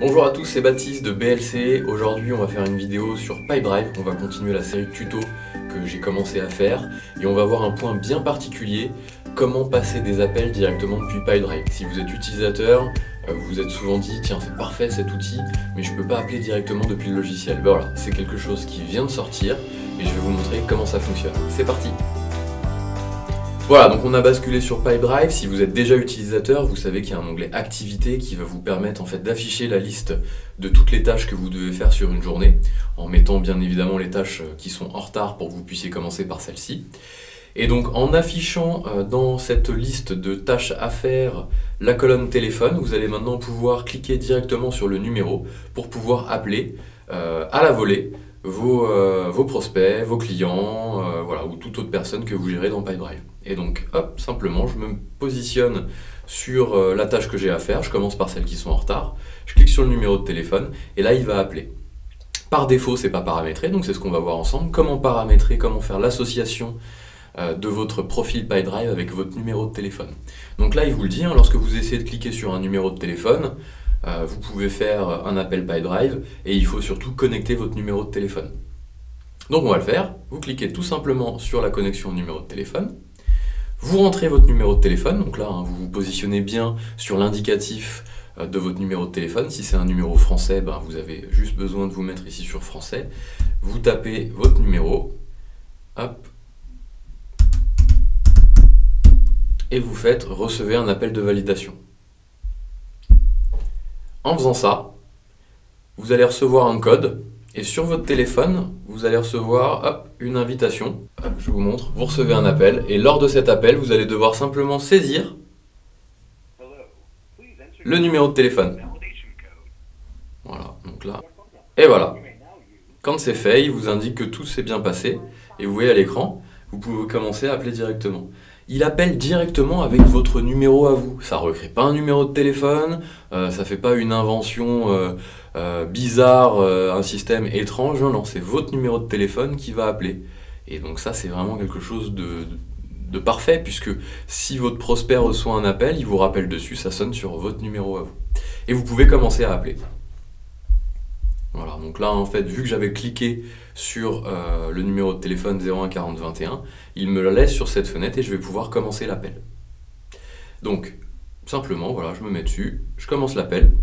Bonjour à tous, c'est Baptiste de BLC. Aujourd'hui, on va faire une vidéo sur Pipedrive. On va continuer la série de tutos que j'ai commencé à faire et on va voir un point bien particulier, comment passer des appels directement depuis Pipedrive. Si vous êtes utilisateur, vous vous êtes souvent dit tiens, c'est parfait cet outil, mais je peux pas appeler directement depuis le logiciel. Ben voilà, c'est quelque chose qui vient de sortir et je vais vous montrer comment ça fonctionne. C'est parti. Voilà, donc on a basculé sur Pipedrive. Si vous êtes déjà utilisateur, vous savez qu'il y a un onglet Activités qui va vous permettre en fait d'afficher la liste de toutes les tâches que vous devez faire sur une journée, en mettant bien évidemment les tâches qui sont en retard pour que vous puissiez commencer par celle-ci. Et donc en affichant dans cette liste de tâches à faire la colonne téléphone, vous allez maintenant pouvoir cliquer directement sur le numéro pour pouvoir appeler à la volée vos prospects, vos clients, voilà, ou toute autre personne que vous gérez dans Pipedrive. Et donc, hop, simplement, je me positionne sur la tâche que j'ai à faire, je commence par celles qui sont en retard, je clique sur le numéro de téléphone, et là, il va appeler. Par défaut, c'est pas paramétré, donc c'est ce qu'on va voir ensemble, comment paramétrer, comment faire l'association de votre profil Pipedrive avec votre numéro de téléphone. Donc là, il vous le dit, hein, lorsque vous essayez de cliquer sur un numéro de téléphone, vous pouvez faire un appel Pipedrive et il faut surtout connecter votre numéro de téléphone. Donc on va le faire, vous cliquez tout simplement sur la connexion au numéro de téléphone, vous rentrez votre numéro de téléphone, donc là hein, vous vous positionnez bien sur l'indicatif de votre numéro de téléphone. Si c'est un numéro français, ben, vous avez juste besoin de vous mettre ici sur français, vous tapez votre numéro, hop, et vous faites recevoir un appel de validation. En faisant ça, vous allez recevoir un code et sur votre téléphone, vous allez recevoir hop, une invitation. Hop, je vous montre, vous recevez un appel et lors de cet appel, vous allez devoir simplement saisir le numéro de téléphone. Voilà, donc là, et voilà. Quand c'est fait, il vous indique que tout s'est bien passé et vous voyez à l'écran, vous pouvez commencer à appeler directement. Il appelle directement avec votre numéro à vous. Ça ne recrée pas un numéro de téléphone, ça ne fait pas une invention bizarre, un système étrange. Non, non, c'est votre numéro de téléphone qui va appeler. Et donc ça, c'est vraiment quelque chose de parfait, puisque si votre prospect reçoit un appel, il vous rappelle dessus, ça sonne sur votre numéro à vous. Et vous pouvez commencer à appeler. Voilà, donc là en fait, vu que j'avais cliqué sur le numéro de téléphone 01 40 21, il me le laisse sur cette fenêtre et je vais pouvoir commencer l'appel. Donc, simplement, voilà, je me mets dessus, je commence l'appel,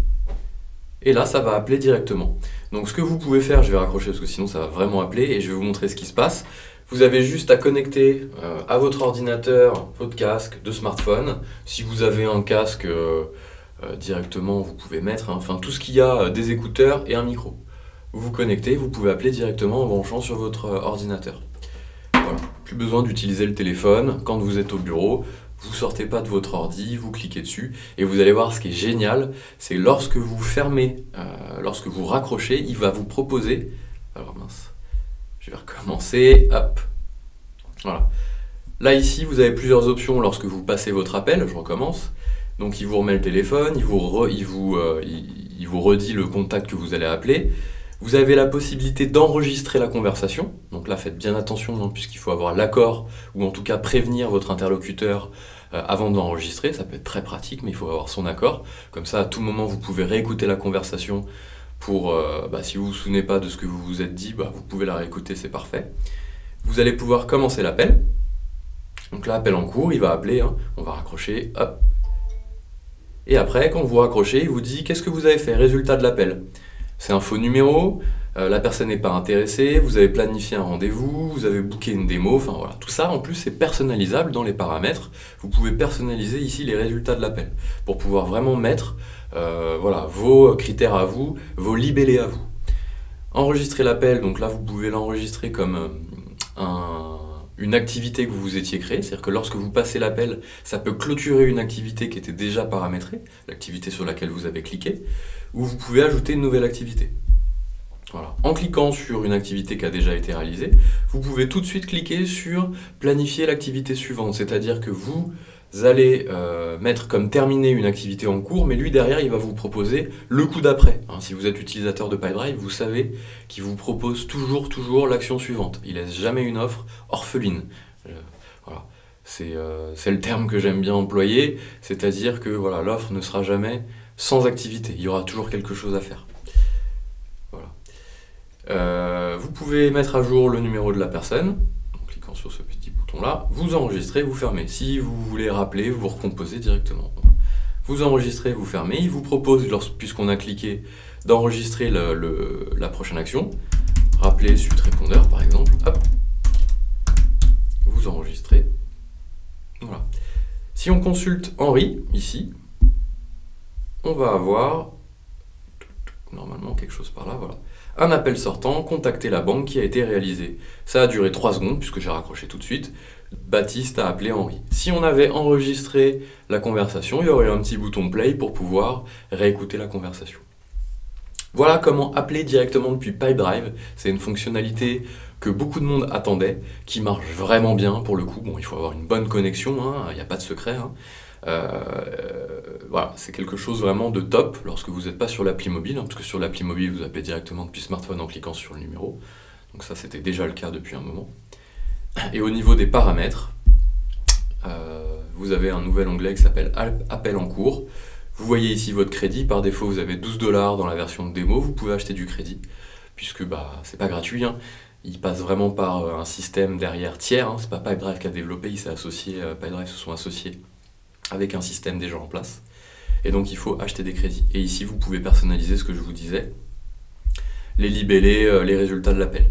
et là ça va appeler directement. Donc ce que vous pouvez faire, je vais raccrocher parce que sinon ça va vraiment appeler, et je vais vous montrer ce qui se passe. Vous avez juste à connecter à votre ordinateur, votre casque de smartphone. Si vous avez un casque directement, vous pouvez mettre, hein, enfin tout ce qu'il y a, des écouteurs et un micro. Vous vous connectez, vous pouvez appeler directement en branchant sur votre ordinateur. Voilà, plus besoin d'utiliser le téléphone. Quand vous êtes au bureau, vous sortez pas de votre ordi, vous cliquez dessus et vous allez voir ce qui est génial, c'est lorsque vous fermez, lorsque vous raccrochez, il va vous proposer, alors mince, je vais recommencer, hop, voilà. Là ici, vous avez plusieurs options lorsque vous passez votre appel, je recommence. Donc il vous remet le téléphone, il vous redit le contact que vous allez appeler. Vous avez la possibilité d'enregistrer la conversation. Donc là, faites bien attention, hein, puisqu'il faut avoir l'accord, ou en tout cas prévenir votre interlocuteur avant d'enregistrer. Ça peut être très pratique, mais il faut avoir son accord. Comme ça, à tout moment, vous pouvez réécouter la conversation pour, si vous ne vous souvenez pas de ce que vous vous êtes dit, vous pouvez la réécouter, c'est parfait. Vous allez pouvoir commencer l'appel. Donc là, appel en cours, il va appeler, hein, on va raccrocher, hop. Et après, quand vous raccrochez, il vous dit « Qu'est-ce que vous avez fait? Résultat de l'appel. » C'est un faux numéro, la personne n'est pas intéressée, vous avez planifié un rendez-vous, vous avez booké une démo, enfin voilà. Tout ça, en plus, c'est personnalisable dans les paramètres. Vous pouvez personnaliser ici les résultats de l'appel pour pouvoir vraiment mettre voilà, vos critères à vous, vos libellés à vous. Enregistrer l'appel, donc là, vous pouvez l'enregistrer comme une activité que vous vous étiez créée, c'est-à-dire que lorsque vous passez l'appel, ça peut clôturer une activité qui était déjà paramétrée, l'activité sur laquelle vous avez cliqué, ou vous pouvez ajouter une nouvelle activité. Voilà. En cliquant sur une activité qui a déjà été réalisée, vous pouvez tout de suite cliquer sur planifier l'activité suivante, c'est-à-dire que vous allez mettre comme terminée une activité en cours, mais lui derrière il va vous proposer le coup d'après. Hein, si vous êtes utilisateur de Pipedrive, vous savez qu'il vous propose toujours l'action suivante. Il laisse jamais une offre orpheline. Voilà. C'est le terme que j'aime bien employer, c'est-à-dire que voilà, l'offre ne sera jamais sans activité. Il y aura toujours quelque chose à faire. Voilà. Vous pouvez mettre à jour le numéro de la personne, en cliquant sur ce petit bouton-là. Vous enregistrez, vous fermez. Si vous voulez rappeler, vous recomposez directement. Vous enregistrez, vous fermez. Il vous propose, puisqu'on a cliqué, d'enregistrer la prochaine action. Rappeler suite répondeur, par exemple. Hop. Vous enregistrez. Voilà. Si on consulte Henri, ici, on va avoir, normalement quelque chose par là, voilà. Un appel sortant, contacter la banque qui a été réalisé. Ça a duré 3 secondes, puisque j'ai raccroché tout de suite. Baptiste a appelé Henri. Si on avait enregistré la conversation, il y aurait un petit bouton play pour pouvoir réécouter la conversation. Voilà comment appeler directement depuis Pipedrive. C'est une fonctionnalité que beaucoup de monde attendait, qui marche vraiment bien pour le coup. Bon, il faut avoir une bonne connexion, il n'y a pas de secret. Voilà, c'est quelque chose vraiment de top lorsque vous n'êtes pas sur l'appli mobile, parce que sur l'appli mobile, vous appelez directement depuis smartphone en cliquant sur le numéro. Donc ça, c'était déjà le cas depuis un moment. Et au niveau des paramètres, vous avez un nouvel onglet qui s'appelle Appel en cours. Vous voyez ici votre crédit. Par défaut, vous avez 12 $ dans la version de démo. Vous pouvez acheter du crédit, puisque c'est pas gratuit. Il passe vraiment par un système derrière tiers. C'est pas Pipedrive qui a développé, Pipedrive se sont associés avec un système déjà en place. Et donc il faut acheter des crédits. Et ici, vous pouvez personnaliser ce que je vous disais, les libellés, les résultats de l'appel.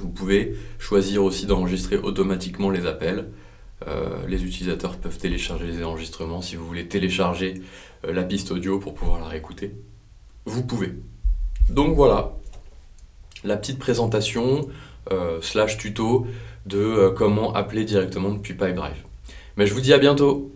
Vous pouvez choisir aussi d'enregistrer automatiquement les appels. Les utilisateurs peuvent télécharger les enregistrements. Si vous voulez télécharger la piste audio pour pouvoir la réécouter, vous pouvez. Donc voilà, la petite présentation / tuto de comment appeler directement depuis Pipedrive. Mais je vous dis à bientôt.